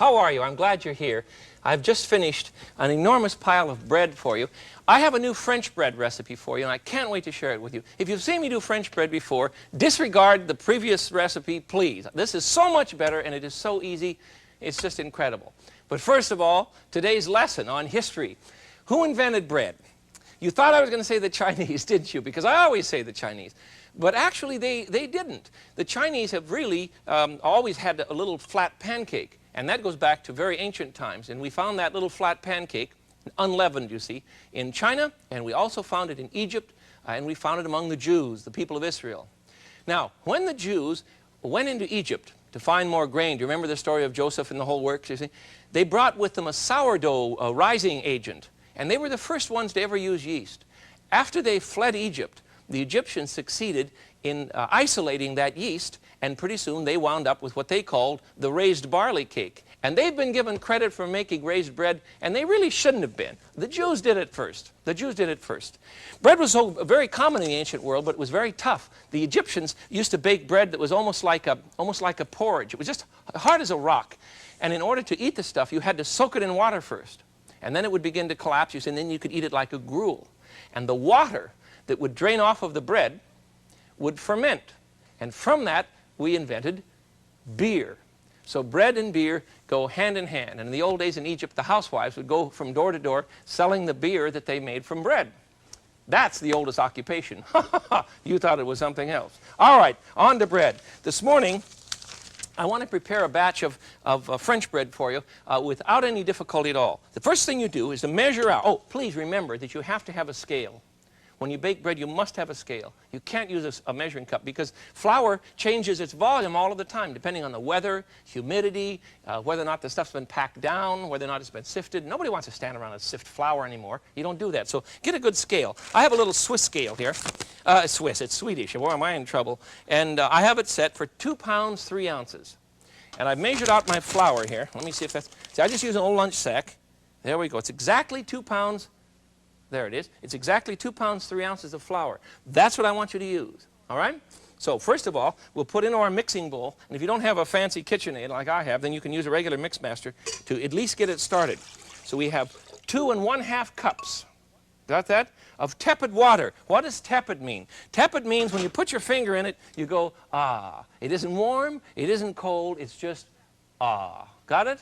How are you? I'm glad you're here. I've just finished an enormous pile of bread for you. I have a new French bread recipe for you, and I can't wait to share it with you. If you've seen me do French bread before, disregard the previous recipe, please. This is so much better, and it is so easy. It's just incredible. But first of all, today's lesson on history. Who invented bread? You thought I was going to say the Chinese, didn't you? Because I always say the Chinese. But actually, they didn't. The Chinese have really always had a little flat pancake. And that goes back to very ancient times. And we found that little flat pancake, unleavened, you see, in China. And we also found it in Egypt. And we found it among the Jews, the people of Israel. Now, when the Jews went into Egypt to find more grain, do you remember the story of Joseph and the whole works, you see? They brought with them a sourdough rising agent. And they were the first ones to ever use yeast. After they fled Egypt, the Egyptians succeeded in isolating that yeast, and pretty soon they wound up with what they called the raised barley cake. And they've been given credit for making raised bread, and they really shouldn't have been. The Jews did it first. The Jews did it first. Bread was so very common in the ancient world, but it was very tough. The Egyptians used to bake bread that was almost like a porridge. It was just hard as a rock. And in order to eat the stuff, you had to soak it in water first. And then it would begin to collapse, and then you could eat it like a gruel. And the water that would drain off of the bread would ferment. And from that, we invented beer. So bread and beer go hand in hand. And in the old days in Egypt, the housewives would go from door to door selling the beer that they made from bread. That's the oldest occupation. You thought it was something else. All right, on to bread. This morning, I want to prepare a batch of French bread for you without any difficulty at all. The first thing you do is to measure out. Oh, please remember that you have to have a scale. When you bake bread, you must have a scale. You can't use a measuring cup because flour changes its volume all of the time, depending on the weather, humidity, whether or not the stuff's been packed down, whether or not it's been sifted. Nobody wants to stand around and sift flour anymore. You don't do that. So get a good scale. I have a little Swiss scale here. Swiss, it's Swedish. Boy, am I in trouble. And I have it set for 2 pounds, 3 ounces. And I've measured out my flour here. Let me see if that's... See, I just use an old lunch sack. There we go. It's exactly 2 pounds. There it is. It's exactly 2 pounds, 3 ounces of flour. That's what I want you to use. All right? So first of all, we'll put into our mixing bowl. And if you don't have a fancy KitchenAid like I have, then you can use a regular Mixmaster to at least get it started. So we have 2 1/2 cups. Got that? Of tepid water. What does tepid mean? Tepid means when you put your finger in it, you go, ah. It isn't warm. It isn't cold. It's just, ah. Got it?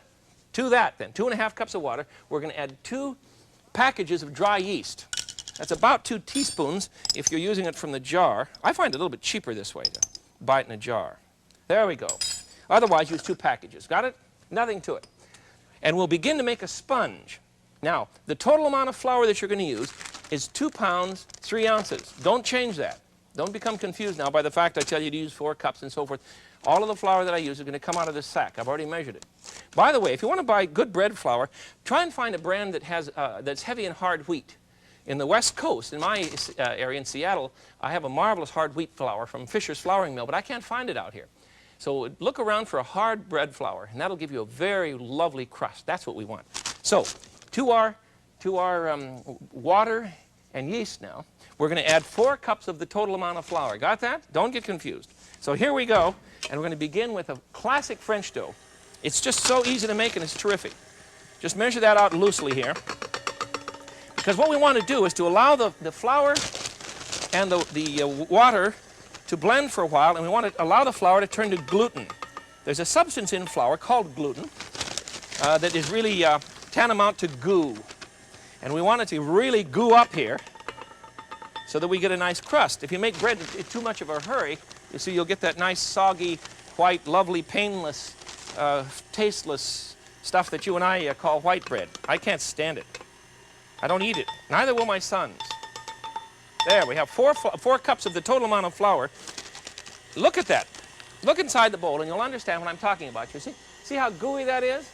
To that, then. 2 1/2 cups of water. We're going to add 2 packages of dry yeast. That's about 2 teaspoons if you're using it from the jar. I find it a little bit cheaper this way to buy it in a jar. There we go. Otherwise, use 2 packages. Got it? Nothing to it. And we'll begin to make a sponge. Now, the total amount of flour that you're going to use is 2 pounds, 3 ounces. Don't change that. Don't become confused now by the fact I tell you to use 4 cups and so forth. All of the flour that I use is going to come out of this sack. I've already measured it. By the way, if you want to buy good bread flour, try and find a brand that has, that's heavy in hard wheat. In the West Coast, in my area in Seattle, I have a marvelous hard wheat flour from Fisher's Flouring Mill, but I can't find it out here. So look around for a hard bread flour, and that'll give you a very lovely crust. That's what we want. So to our water and yeast now, we're going to add 4 cups of the total amount of flour. Got that? Don't get confused. So here we go, and we're going to begin with a classic French dough. It's just so easy to make, and it's terrific. Just measure that out loosely here. Because what we want to do is to allow the flour and the water to blend for a while, and we want to allow the flour to turn to gluten. There's a substance in flour called gluten that is really tantamount to goo. And we want it to really goo up here so that we get a nice crust. If you make bread in too much of a hurry, you see you'll get that nice, soggy, white, lovely, painless, tasteless stuff that you and I call white bread. I can't stand it. I don't eat it. Neither will my sons. There, we have 4 cups of the total amount of flour. Look at that. Look inside the bowl, and you'll understand what I'm talking about. You see? See how gooey that is?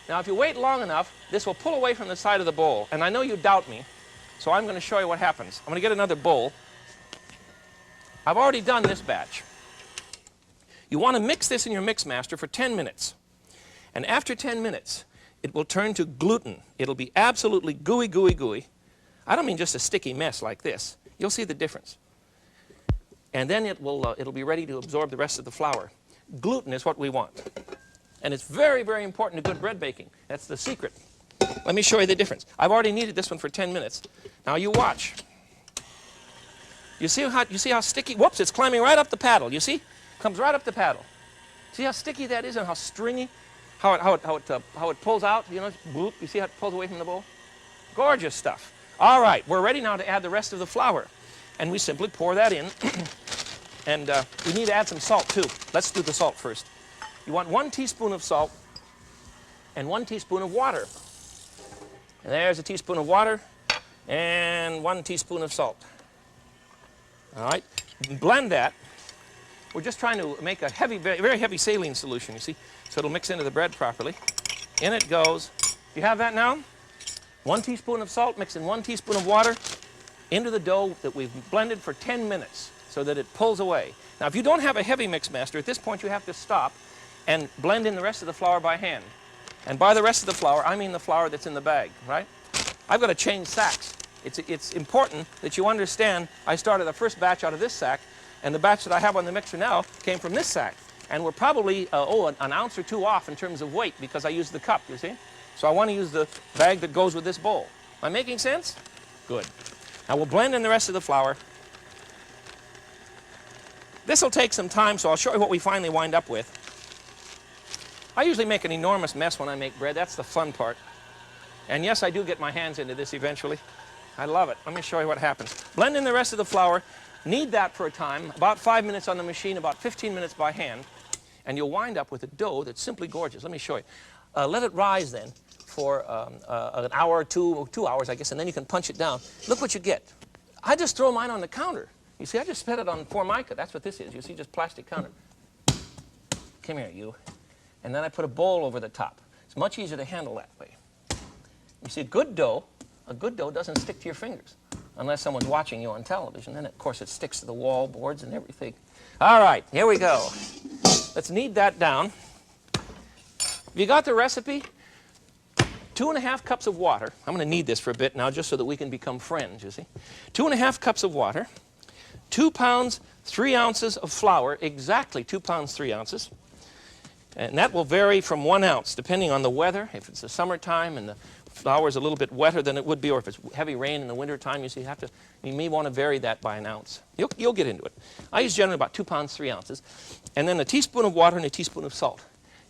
Now, if you wait long enough, this will pull away from the side of the bowl. And I know you doubt me, so I'm going to show you what happens. I'm going to get another bowl. I've already done this batch. You want to mix this in your Mixmaster for 10 minutes. And after 10 minutes, it will turn to gluten. It'll be absolutely gooey, gooey, gooey. I don't mean just a sticky mess like this. You'll see the difference. And then it'll be ready to absorb the rest of the flour. Gluten is what we want. And it's very, very important to good bread baking. That's the secret. Let me show you the difference. I've already kneaded this one for 10 minutes. Now you watch. You see how sticky? Whoops, it's climbing right up the paddle. You see? Comes right up the paddle. See how sticky that is and how stringy? How it pulls out? You know, bloop. You see how it pulls away from the bowl? Gorgeous stuff. All right, we're ready now to add the rest of the flour. And we simply pour that in. And we need to add some salt too. Let's do the salt first. You want 1 teaspoon of salt and 1 teaspoon of water. And there's a teaspoon of water and 1 teaspoon of salt. All right, blend that. We're just trying to make a heavy, very heavy saline solution, you see, so it'll mix into the bread properly. In it goes. You have that now? 1 teaspoon of salt mixed in 1 teaspoon of water into the dough that we've blended for 10 minutes so that it pulls away. Now, if you don't have a heavy mix master, at this point you have to stop and blend in the rest of the flour by hand. And by the rest of the flour, I mean the flour that's in the bag, right? I've got to change sacks. It's important that you understand I started the first batch out of this sack, and the batch that I have on the mixer now came from this sack. And we're probably, an ounce or 2 off in terms of weight because I used the cup, you see? So I want to use the bag that goes with this bowl. Am I making sense? Good. Now we'll blend in the rest of the flour. This will take some time, so I'll show you what we finally wind up with. I usually make an enormous mess when I make bread. That's the fun part. And yes, I do get my hands into this eventually. I love it. Let me show you what happens. Blend in the rest of the flour. Knead that for a time, about 5 minutes on the machine, about 15 minutes by hand. And you'll wind up with a dough that's simply gorgeous. Let me show you. Let it rise then for an hour or 2 hours, I guess, and then you can punch it down. Look what you get. I just throw mine on the counter. You see, I just set it on Formica. That's what this is. You see, just plastic counter. Come here, you. And then I put a bowl over the top. It's much easier to handle that way. You see, a good dough doesn't stick to your fingers unless someone's watching you on television. Then, of course, it sticks to the wall, boards, and everything. All right, here we go. Let's knead that down. Have you got the recipe? 2½ cups of water. I'm going to knead this for a bit now just so that we can become friends, you see. 2½ cups of water. 2 pounds, 3 ounces of flour. Exactly 2 pounds, 3 ounces. And that will vary from 1 ounce depending on the weather. If it's the summertime and the flour is a little bit wetter than it would be, or if it's heavy rain in the wintertime, you see, you may want to vary that by 1 ounce. You'll get into it. I use generally about 2 pounds, 3 ounces. And then a teaspoon of water and a teaspoon of salt.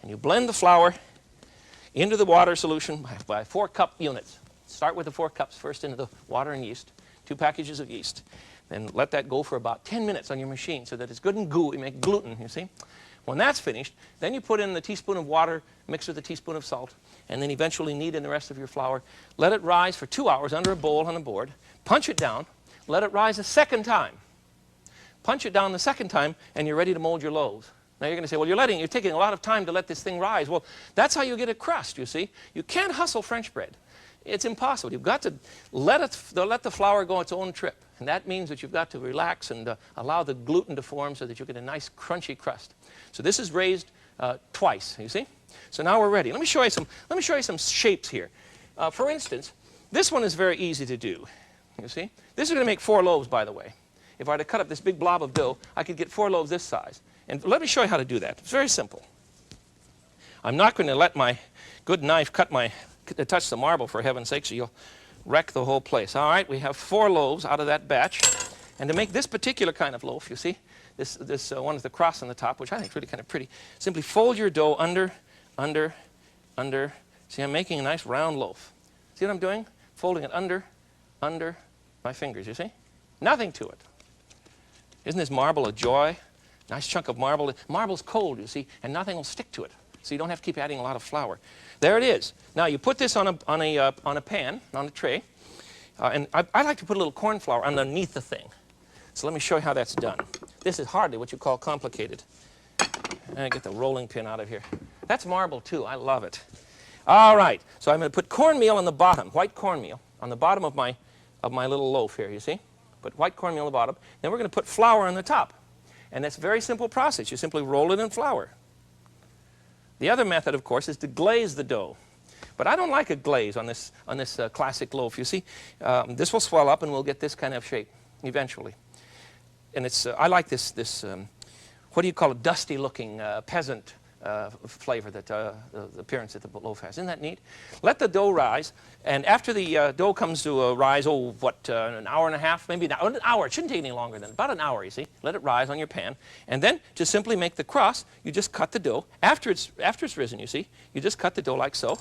And you blend the flour into the water solution by 4 cup units. Start with the 4 cups first into the water and yeast, 2 packages of yeast. Then let that go for about 10 minutes on your machine so that it's good and gooey. You make gluten, you see. When that's finished, then you put in the teaspoon of water mixed with a teaspoon of salt, and then eventually knead in the rest of your flour. Let it rise for 2 hours under a bowl on a board. Punch it down. Let it rise a second time. Punch it down the second time, and you're ready to mold your loaves. Now you're going to say, well, you're taking a lot of time to let this thing rise. Well, that's how you get a crust, you see. You can't hustle French bread. It's impossible. You've got to let the flour go its own trip. And that means that you've got to relax and allow the gluten to form so that you get a nice crunchy crust. So this is raised twice, you see. So now we're ready. Let me show you some shapes here. For instance, this one is very easy to do. You see? This is going to make 4 loaves, by the way. If I were to cut up this big blob of dough, I could get 4 loaves this size. And let me show you how to do that. It's very simple. I'm not going to let my good knife touch the marble, for heaven's sake, so you'll wreck the whole place. All right, we have 4 loaves out of that batch. And to make this particular kind of loaf, you see, this one with the cross on the top, which I think is really kind of pretty, simply fold your dough under. See, I'm making a nice round loaf. See what I'm doing? Folding it under my fingers, you see? Nothing to it. Isn't this marble a joy? Nice chunk of marble. Marble's cold, you see, and nothing will stick to it. So you don't have to keep adding a lot of flour. There it is. Now you put this on a pan, on a tray, and I like to put a little corn flour underneath the thing. So let me show you how that's done. This is hardly what you call complicated. And get the rolling pin out of here. That's marble too. I love it. All right. So I'm going to put cornmeal on the bottom, white cornmeal, on the bottom of my little loaf here. You see? Put white cornmeal on the bottom. Then we're going to put flour on the top. And that's a very simple process. You simply roll it in flour. The other method, of course, is to glaze the dough. But I don't like a glaze on this classic loaf. You see, this will swell up and we'll get this kind of shape eventually. And I like this what do you call it, dusty-looking peasant flavor that the appearance that the loaf has. Isn't that neat? Let the dough rise, and after the dough comes to a rise, an hour and a half, maybe an hour. It shouldn't take any longer than about an hour, you see. Let it rise on your pan, and then to simply make the crust, you just cut the dough. After it's risen, you see, you just cut the dough like so,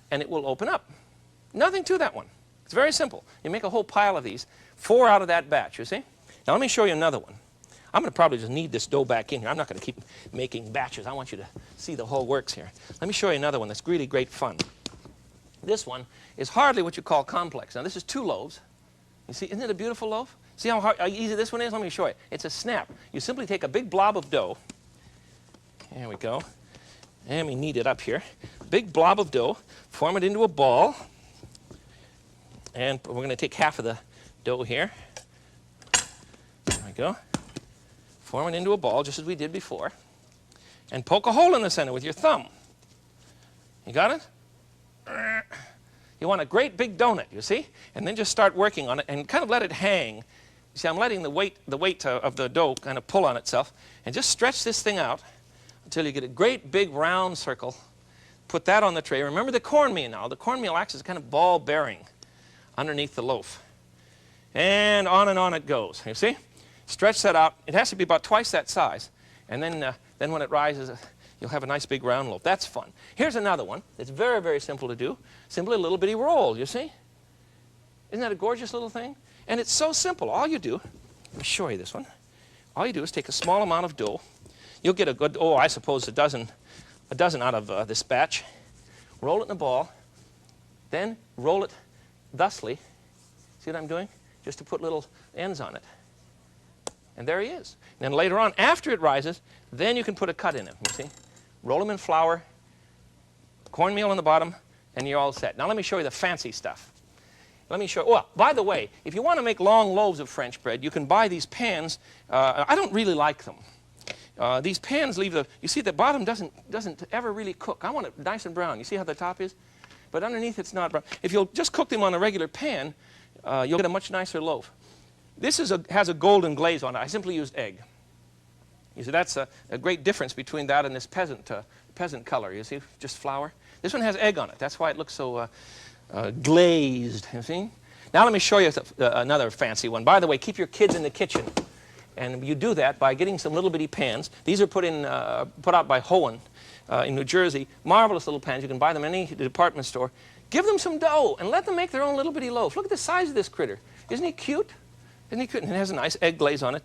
and it will open up. Nothing to that one. It's very simple. You make a whole pile of these, 4 out of that batch, you see. Now let me show you another one. I'm going to probably just knead this dough back in here. I'm not going to keep making batches. I want you to see the whole works here. Let me show you another one that's really great fun. This one is hardly what you call complex. Now this is 2 loaves. You see, isn't it a beautiful loaf? See how easy this one is? Let me show you. It's a snap. You simply take a big blob of dough. There we go. And we knead it up here. Big blob of dough. Form it into a ball. And we're going to take half of the dough here. There we go. Form it into a ball, just as we did before. And poke a hole in the center with your thumb. You got it? You want a great big donut, you see? And then just start working on it and kind of let it hang. You see, I'm letting the weight of the dough kind of pull on itself. And just stretch this thing out until you get a great big round circle. Put that on the tray. Remember the cornmeal now. The cornmeal acts as a kind of ball bearing underneath the loaf. And on it goes, you see? Stretch that out. It has to be about twice that size. And then when it rises, you'll have a nice big round loaf. That's fun. Here's another one. It's very, very simple to do. Simply a little bitty roll, you see? Isn't that a gorgeous little thing? And it's so simple. All you do, let me show you this one. All you do is take a small amount of dough. You'll get a good, I suppose a dozen out of this batch. Roll it in a ball. Then roll it thusly. See what I'm doing? Just to put little ends on it. And there he is. And then later on, after it rises, then you can put a cut in him, you see. Roll them in flour, cornmeal on the bottom, and you're all set. Now let me show you the fancy stuff. Let me show you. Well, by the way, if you want to make long loaves of French bread, you can buy these pans. I don't really like them. These pans leave you see the bottom doesn't ever really cook. I want it nice and brown. You see how the top is? But underneath it's not brown. If you'll just cook them on a regular pan, you'll get a much nicer loaf. This has a golden glaze on it. I simply used egg. You see, that's a great difference between that and this peasant color. You see, just flour. This one has egg on it. That's why it looks so glazed, you see. Now let me show you another fancy one. By the way, keep your kids in the kitchen. And you do that by getting some little bitty pans. These are put out by Hohen in New Jersey. Marvelous little pans. You can buy them in any department store. Give them some dough and let them make their own little bitty loaf. Look at the size of this critter. Isn't he cute? Isn't he cute? And it has a nice egg glaze on it.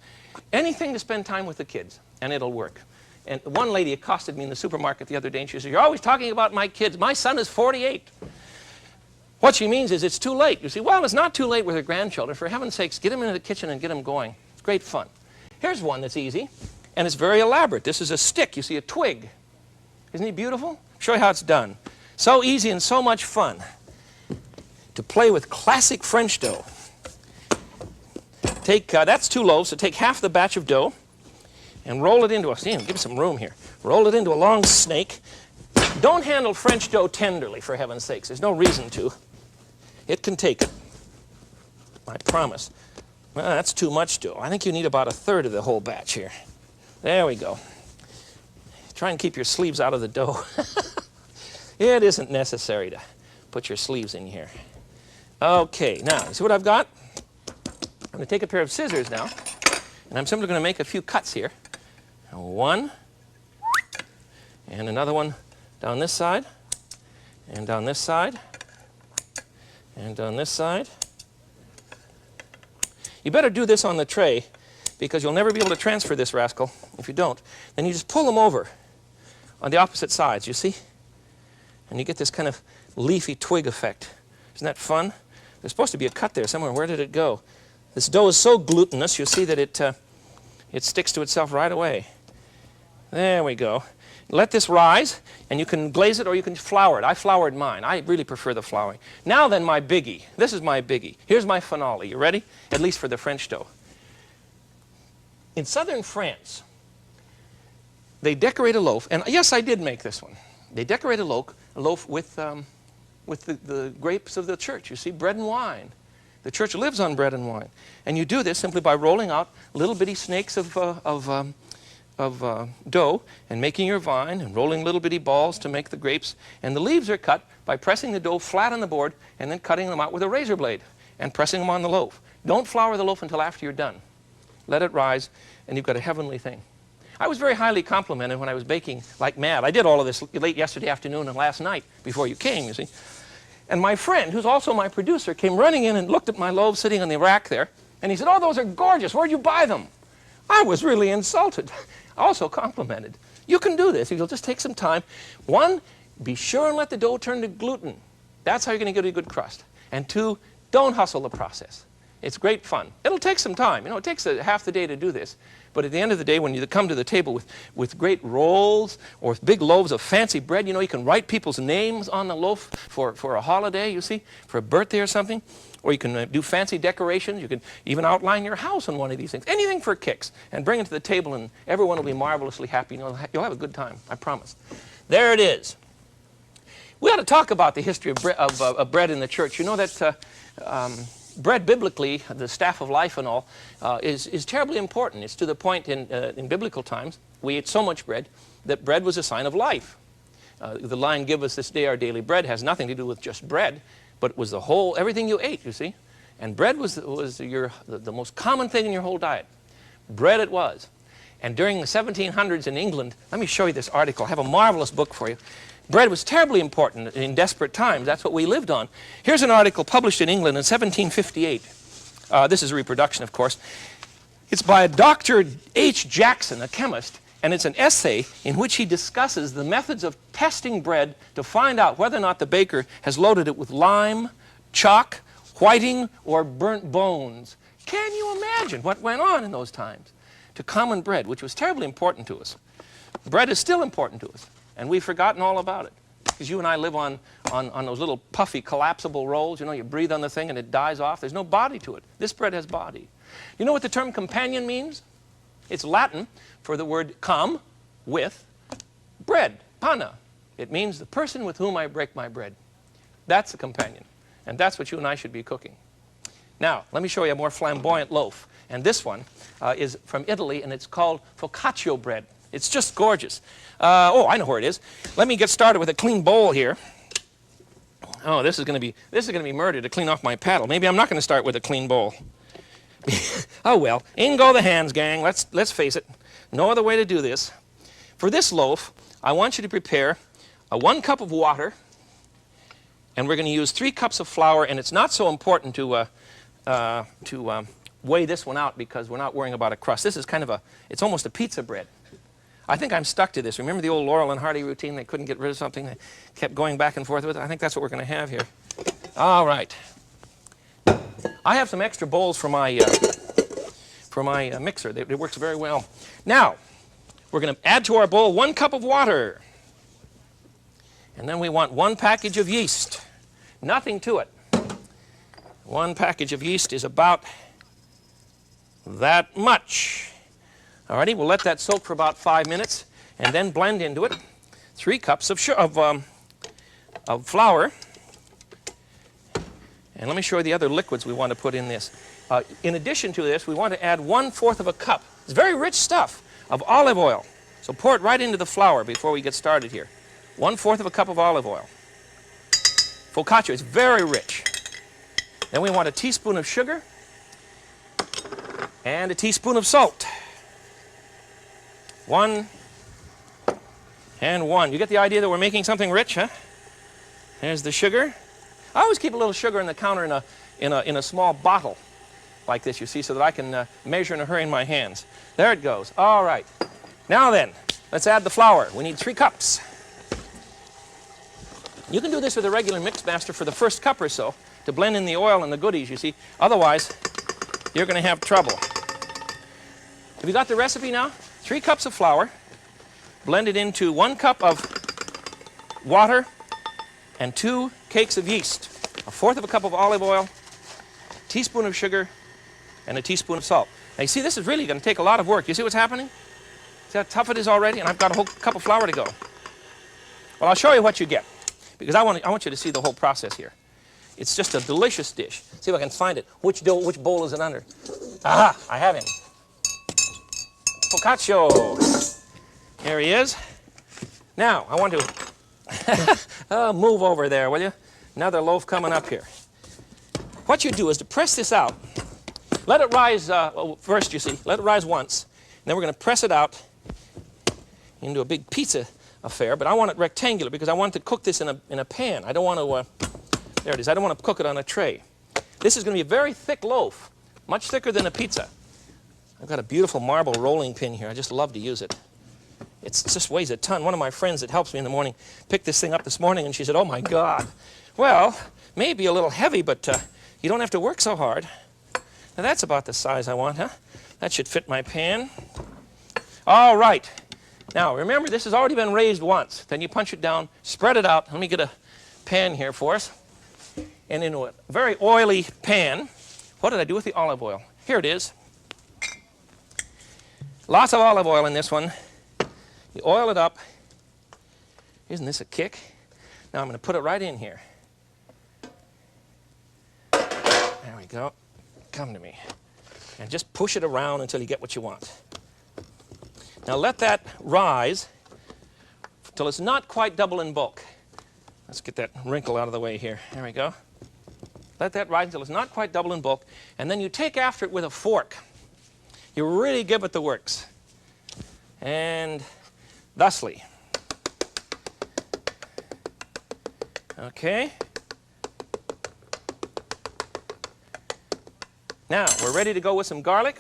Anything to spend time with the kids, and it'll work. And one lady accosted me in the supermarket the other day, and she said, "You're always talking about my kids. My son is 48. What she means is it's too late. You see, well, it's not too late with her grandchildren. For heaven's sakes, get them into the kitchen and get them going. It's great fun. Here's one that's easy, and it's very elaborate. This is a stick. You see, a twig. Isn't he beautiful? I'll show you how it's done. So easy and so much fun to play with classic French dough. That's 2 loaves, so take half the batch of dough and roll it into give me some room here. Roll it into a long snake. Don't handle French dough tenderly, for heaven's sakes. There's no reason to. It can take it. I promise. Well, that's too much dough. I think you need about 1/3 of the whole batch here. There we go. Try and keep your sleeves out of the dough. It isn't necessary to put your sleeves in here. Okay, now, you see what I've got? I'm going to take a pair of scissors now, and I'm simply going to make a few cuts here. One, and another one down this side, and down this side, and down this side. You better do this on the tray, because you'll never be able to transfer this rascal if you don't. Then you just pull them over on the opposite sides, you see? And you get this kind of leafy twig effect. Isn't that fun? There's supposed to be a cut there somewhere. Where did it go? This dough is so glutinous, you see that it sticks to itself right away. There we go. Let this rise, and you can glaze it or you can flour it. I floured mine. I really prefer the flouring. Now then, my biggie. This is my biggie. Here's my finale. You ready? At least for the French dough. In southern France, they decorate a loaf, and yes, I did make this one. They decorate a loaf with the grapes of the church. You see, bread and wine. The church lives on bread and wine. And you do this simply by rolling out little bitty snakes of dough and making your vine and rolling little bitty balls to make the grapes. And the leaves are cut by pressing the dough flat on the board and then cutting them out with a razor blade and pressing them on the loaf. Don't flour the loaf until after you're done. Let it rise, and you've got a heavenly thing. I was very highly complimented when I was baking like mad. I did all of this late yesterday afternoon and last night before you came, you see. And my friend, who's also my producer, came running in and looked at my loaves sitting on the rack there, and he said, "Oh, those are gorgeous. Where'd you buy them?" I was really insulted, also complimented. You can do this if you'll just take some time. One, be sure and let the dough turn to gluten. That's how you're going to get a good crust. And two, don't hustle the process. It's great fun. It'll take some time. You know, it takes half the day to do this. But at the end of the day, when you come to the table with great rolls or big loaves of fancy bread, you know, you can write people's names on the loaf for a holiday, you see, for a birthday or something. Or you can do fancy decorations. You can even outline your house on one of these things. Anything for kicks. And bring it to the table, and everyone will be marvelously happy. You'll have a good time, I promise. There it is. We ought to talk about the history of bread in the church. You know that bread biblically, the staff of life and all, is terribly important. It's to the point in biblical times, we ate so much bread that bread was a sign of life. The line, "Give us this day our daily bread," has nothing to do with just bread, but it was the whole, everything you ate, you see. And bread was the most common thing in your whole diet. Bread it was. And during the 1700s in England, let me show you this article. I have a marvelous book for you. Bread was terribly important in desperate times. That's what we lived on. Here's an article published in England in 1758. This is a reproduction, of course. It's by Dr. H. Jackson, a chemist, and it's an essay in which he discusses the methods of testing bread to find out whether or not the baker has loaded it with lime, chalk, whiting, or burnt bones. Can you imagine what went on in those times to common bread, which was terribly important to us? Bread is still important to us. And we've forgotten all about it. Because you and I live on those little puffy collapsible rolls. You know, you breathe on the thing and it dies off. There's no body to it. This bread has body. You know what the term companion means? It's Latin for the word come with bread, panna. It means the person with whom I break my bread. That's a companion. And that's what you and I should be cooking. Now, let me show you a more flamboyant loaf. And this one is from Italy, and it's called focaccia bread. It's just gorgeous. Oh, I know where it is. Let me get started with a clean bowl here. Oh, this is going to be murder to clean off my paddle. Maybe I'm not going to start with a clean bowl. Oh well, in go the hands, gang. Let's face it. No other way to do this. For this loaf, I want you to prepare 1 cup of water, and we're going to use 3 cups of flour. And it's not so important to weigh this one out because we're not worrying about a crust. This is kind of it's almost a pizza bread. I think I'm stuck to this. Remember the old Laurel and Hardy routine? They couldn't get rid of something. They kept going back and forth with it. I think that's what we're going to have here. All right. I have some extra bowls for my mixer. It works very well. Now, we're going to add to our bowl 1 cup of water. And then we want 1 package of yeast. Nothing to it. 1 package of yeast is about that much. Alrighty, we'll let that soak for about 5 minutes and then blend into it 3 cups of flour. And let me show you the other liquids we want to put in this. In addition to this, we want to add 1/4 of a cup. It's very rich stuff of olive oil. So pour it right into the flour before we get started here. 1/4 of a cup of olive oil. Focaccia is very rich. Then we want a teaspoon of sugar and a teaspoon of salt. 1 and 1. You get the idea that we're making something rich, huh? There's the sugar. I always keep a little sugar in the counter in a small bottle like this, you see, so that I can measure in a hurry in my hands. There it goes. All right. Now then, let's add the flour. We need 3 cups. You can do this with a regular Mixmaster for the first cup or so to blend in the oil and the goodies, you see. Otherwise, you're going to have trouble. Have you got the recipe now? 3 cups of flour, blended into 1 cup of water and 2 cakes of yeast, 1/4 of a cup of olive oil, a teaspoon of sugar, and a teaspoon of salt. Now you see, this is really going to take a lot of work. You see what's happening? See how tough it is already? And I've got a whole cup of flour to go. Well, I'll show you what you get, because I want you to see the whole process here. It's just a delicious dish. See if I can find it. Which bowl is it under? Aha, I have him. Focaccia. Here he is. Now, I want to move over there, will you? Another loaf coming up here. What you do is to press this out. Let it rise first, you see. Let it rise once. And then we're going to press it out into a big pizza affair. But I want it rectangular because I want to cook this in a pan. I don't want to, there it is. I don't want to cook it on a tray. This is going to be a very thick loaf, much thicker than a pizza. I've got a beautiful marble rolling pin here. I just love to use it. It just weighs a ton. One of my friends that helps me in the morning picked this thing up this morning, and she said, "Oh, my God." Well, maybe a little heavy, but you don't have to work so hard. Now, that's about the size I want, huh? That should fit my pan. All right. Now, remember, this has already been raised once. Then you punch it down, spread it out. Let me get a pan here for us. And in a very oily pan, what did I do with the olive oil? Here it is. Lots of olive oil in this one. You oil it up. Isn't this a kick? Now I'm going to put it right in here. There we go. Come to me. And just push it around until you get what you want. Now let that rise until it's not quite double in bulk. Let's get that wrinkle out of the way here. There we go. Let that rise until it's not quite double in bulk. And then you take after it with a fork. You really give it the works. And thusly. Okay. Now, we're ready to go with some garlic.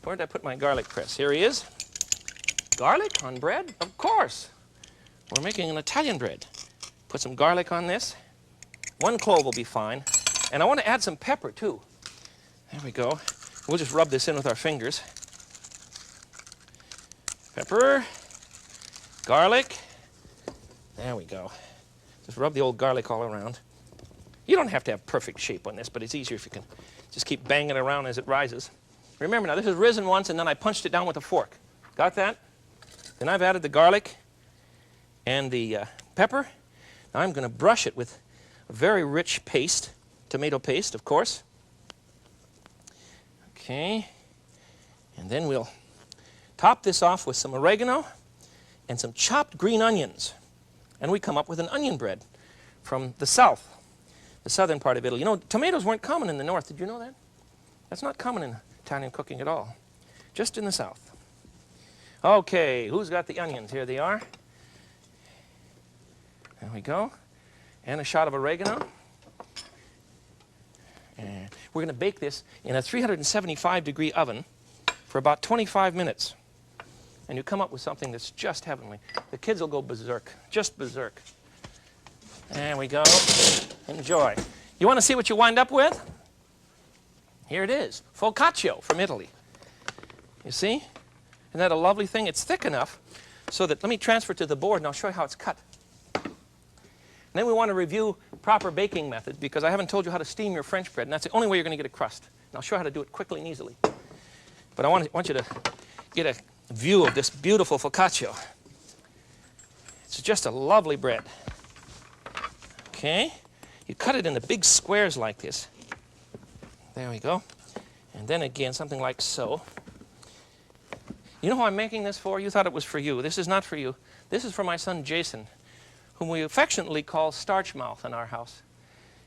Where did I put my garlic press? Here he is. Garlic on bread? Of course. We're making an Italian bread. Put some garlic on this. 1 clove will be fine. And I want to add some pepper, too. There we go. We'll just rub this in with our fingers. Pepper. Garlic. There we go. Just rub the old garlic all around. You don't have to have perfect shape on this, but it's easier if you can just keep banging it around as it rises. Remember now, this has risen once, and then I punched it down with a fork. Got that? Then I've added the garlic and the pepper. Now I'm going to brush it with a very rich paste, tomato paste, of course. Okay. And then we'll top this off with some oregano and some chopped green onions. And we come up with an onion bread from the south, the southern part of Italy. You know, tomatoes weren't common in the north. Did you know that? That's not common in Italian cooking at all. Just in the south. Okay, who's got the onions? Here they are. There we go. And a shot of oregano. And we're going to bake this in a 375-degree oven for about 25 minutes. And you come up with something that's just heavenly. The kids will go berserk, just berserk. There we go. Enjoy. You want to see what you wind up with? Here it is, focaccia from Italy. You see? Isn't that a lovely thing? It's thick enough so that, let me transfer it to the board and I'll show you how it's cut. And then we want to review proper baking methods because I haven't told you how to steam your French bread, and that's the only way you're going to get a crust. And I'll show you how to do it quickly and easily. But I want you to get a view of this beautiful focaccia. It's just a lovely bread. Okay, you cut it into big squares like this. There we go. And then again, something like so. You know who I'm making this for? You thought it was for you. This is not for you. This is for my son Jason, whom we affectionately call Starch Mouth in our house.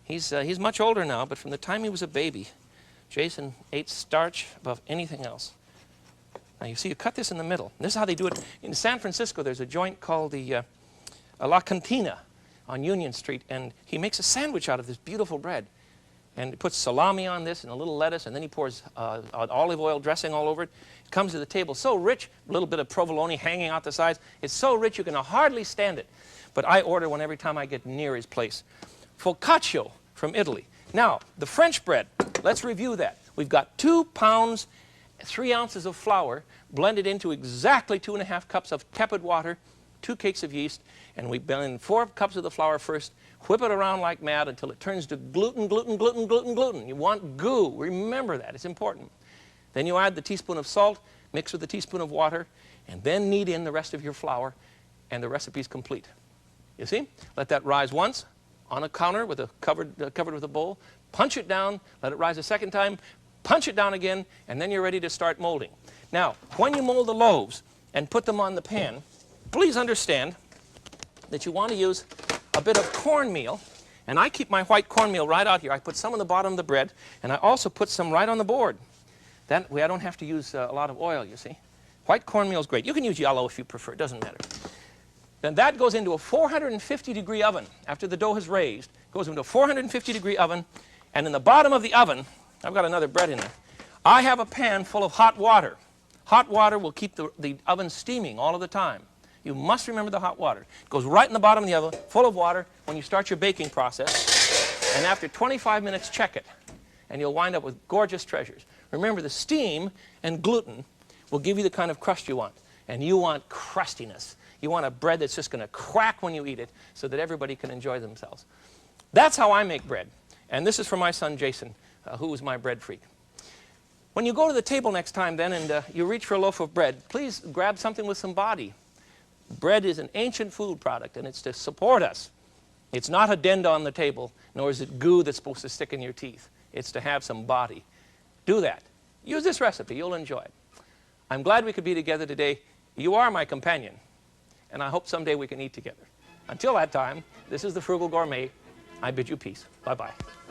He's much older now, but from the time he was a baby, Jason ate starch above anything else. Now you see, you cut this in the middle. This is how they do it. In San Francisco, there's a joint called the La Cantina on Union Street, and he makes a sandwich out of this beautiful bread. And he puts salami on this and a little lettuce, and then he pours olive oil dressing all over it. It comes to the table so rich, a little bit of provolone hanging out the sides. It's so rich you can hardly stand it. But I order one every time I get near his place. Focaccia from Italy. Now, the French bread, let's review that. We've got 2 pounds, 3 ounces of flour blended into exactly 2½ cups of tepid water, 2 cakes of yeast, and we blend 4 cups of the flour first, whip it around like mad until it turns to gluten, gluten, gluten, gluten, gluten. You want goo. Remember that. It's important. Then you add the teaspoon of salt, mix with a teaspoon of water, and then knead in the rest of your flour, and the recipe's complete. You see? Let that rise once on a counter with a covered with a bowl. Punch it down. Let it rise a second time. Punch it down again, and then you're ready to start molding. Now, when you mold the loaves and put them on the pan, please understand that you want to use a bit of cornmeal. And I keep my white cornmeal right out here. I put some on the bottom of the bread, and I also put some right on the board. That way I don't have to use a lot of oil, you see. White cornmeal is great. You can use yellow if you prefer. It doesn't matter. Then that goes into a 450-degree oven. After the dough is raised, it goes into a 450-degree oven. And in the bottom of the oven, I've got another bread in there. I have a pan full of hot water. Hot water will keep the oven steaming all of the time. You must remember the hot water. It goes right in the bottom of the oven, full of water, when you start your baking process. And after 25 minutes, check it. And you'll wind up with gorgeous treasures. Remember, the steam and gluten will give you the kind of crust you want. And you want crustiness. You want a bread that's just going to crack when you eat it so that everybody can enjoy themselves. That's how I make bread. And this is for my son, Jason, who is my bread freak. When you go to the table next time, then, and you reach for a loaf of bread, please grab something with some body. Bread is an ancient food product, and it's to support us. It's not a dent on the table, nor is it goo that's supposed to stick in your teeth. It's to have some body. Do that. Use this recipe. You'll enjoy it. I'm glad we could be together today. You are my companion, and I hope someday we can eat together. Until that time, this is the Frugal Gourmet. I bid you peace. Bye-bye.